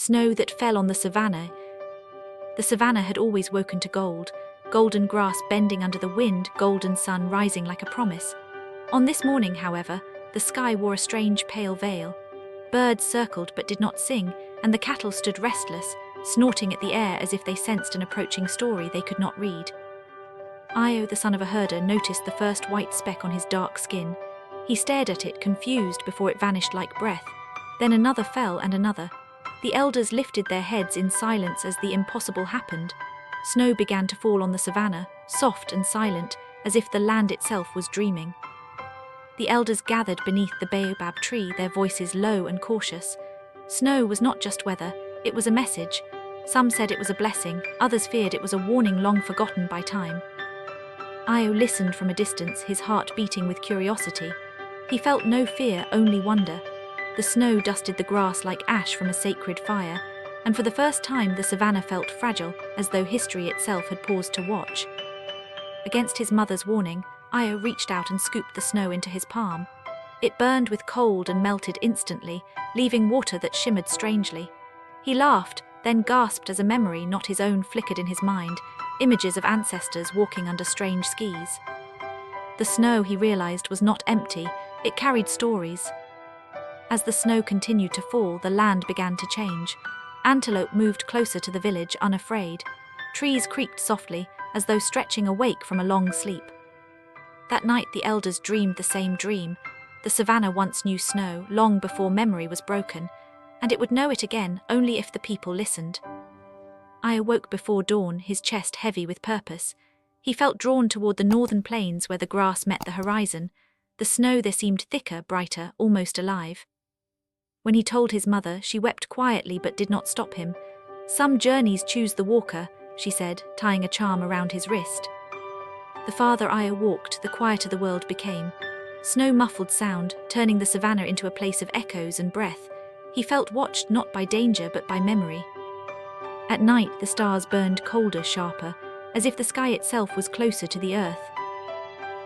snow that fell on the savannah. The savannah had always woken to gold, golden grass bending under the wind, golden sun rising like a promise. On this morning, however, the sky wore a strange pale veil. Birds circled but did not sing, and the cattle stood restless, snorting at the air as if they sensed an approaching story they could not read. Io, the son of a herder, noticed the first white speck on his dark skin. He stared at it, confused, before it vanished like breath. Then another fell and another. The elders lifted their heads in silence as the impossible happened. Snow began to fall on the savannah, soft and silent, as if the land itself was dreaming. The elders gathered beneath the baobab tree, their voices low and cautious. Snow was not just weather, it was a message. Some said it was a blessing, others feared it was a warning long forgotten by time. Io listened from a distance, his heart beating with curiosity. He felt no fear, only wonder. The snow dusted the grass like ash from a sacred fire, and for the first time the savannah felt fragile, as though history itself had paused to watch. Against his mother's warning, Io reached out and scooped the snow into his palm. It burned with cold and melted instantly, leaving water that shimmered strangely. He laughed, then gasped as a memory not his own flickered in his mind, images of ancestors walking under strange skis. The snow, he realized, was not empty, it carried stories. As the snow continued to fall, the land began to change. Antelope moved closer to the village, unafraid. Trees creaked softly, as though stretching awake from a long sleep. That night the elders dreamed the same dream. The savannah once knew snow, long before memory was broken, and it would know it again only if the people listened. I awoke before dawn, his chest heavy with purpose. He felt drawn toward the northern plains where the grass met the horizon. The snow there seemed thicker, brighter, almost alive. When he told his mother, she wept quietly but did not stop him. "Some journeys choose the walker," she said, tying a charm around his wrist. The farther Io walked, the quieter the world became. Snow muffled sound, turning the savannah into a place of echoes and breath. He felt watched not by danger but by memory. At night the stars burned colder, sharper, as if the sky itself was closer to the earth.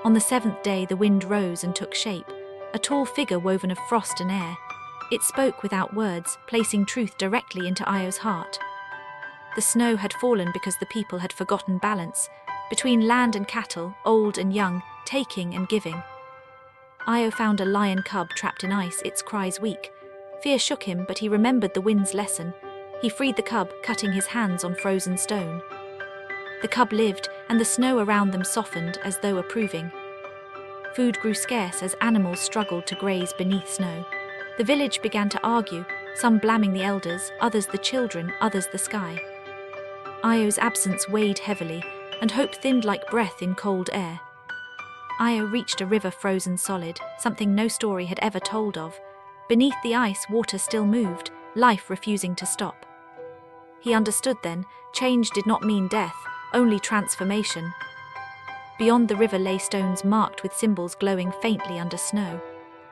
On the seventh day the wind rose and took shape, a tall figure woven of frost and air. It spoke without words, placing truth directly into Io's heart. The snow had fallen because the people had forgotten balance, between land and cattle, old and young, taking and giving. Io found a lion cub trapped in ice, its cries weak. Fear shook him, but he remembered the wind's lesson. He freed the cub, cutting his hands on frozen stone. The cub lived, and the snow around them softened as though approving. Food grew scarce as animals struggled to graze beneath snow. The village began to argue, some blaming the elders, others the children, others the sky. Io's absence weighed heavily, and hope thinned like breath in cold air. Io reached a river frozen solid, something no story had ever told of. Beneath the ice, water still moved, life refusing to stop. He understood then, change did not mean death, only transformation. Beyond the river lay stones marked with symbols glowing faintly under snow.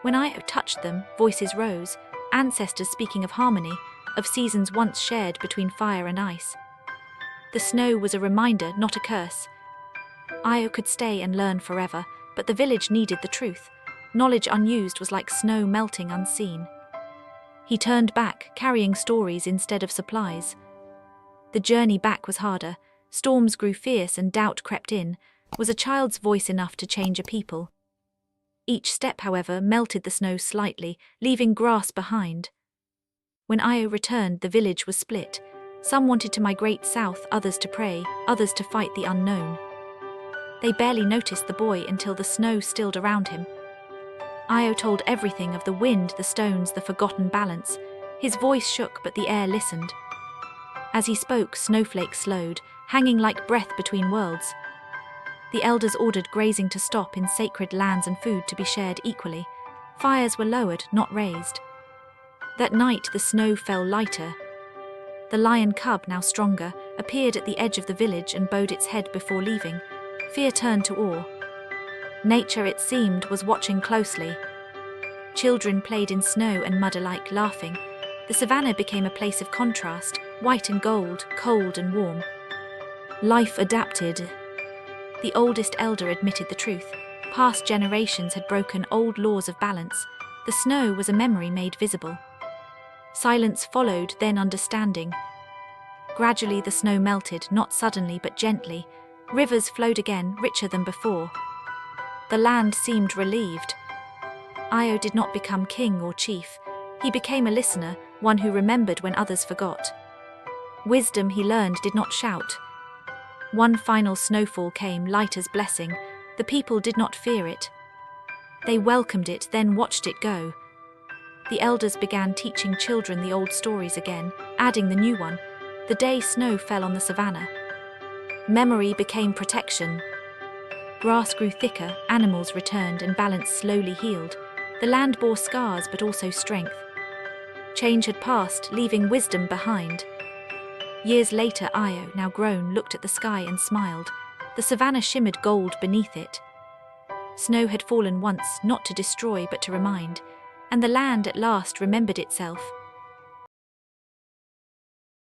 When Io touched them, voices rose, ancestors speaking of harmony, of seasons once shared between fire and ice. The snow was a reminder, not a curse. Io could stay and learn forever, but the village needed the truth. Knowledge unused was like snow melting unseen. He turned back, carrying stories instead of supplies. The journey back was harder. Storms grew fierce and doubt crept in. Was a child's voice enough to change a people? Each step, however, melted the snow slightly, leaving grass behind. When Io returned, the village was split. Some wanted to migrate south, others to pray, others to fight the unknown. They barely noticed the boy until the snow stilled around him. Io told everything of the wind, the stones, the forgotten balance. His voice shook, but the air listened. As he spoke, snowflakes slowed, hanging like breath between worlds. The elders ordered grazing to stop in sacred lands and food to be shared equally. Fires were lowered, not raised. That night the snow fell lighter. The lion cub, now stronger, appeared at the edge of the village and bowed its head before leaving. Fear turned to awe. Nature, it seemed, was watching closely. Children played in snow and mud alike, laughing. The savannah became a place of contrast, white and gold, cold and warm. Life adapted. The oldest elder admitted the truth. Past generations had broken old laws of balance. The snow was a memory made visible. Silence followed, then understanding. Gradually the snow melted, not suddenly but gently. Rivers flowed again, richer than before. The land seemed relieved. Io did not become king or chief. He became a listener, one who remembered when others forgot. Wisdom he learned did not shout. One final snowfall came, light as blessing. The people did not fear it. They welcomed it, then watched it go. The elders began teaching children the old stories again, adding the new one. The day snow fell on the savannah. Memory became protection. Grass grew thicker, animals returned, and balance slowly healed. The land bore scars but also strength. Change had passed, leaving wisdom behind. Years later, Io, now grown, looked at the sky and smiled. The savannah shimmered gold beneath it. Snow had fallen once, not to destroy but to remind, and the land at last remembered itself.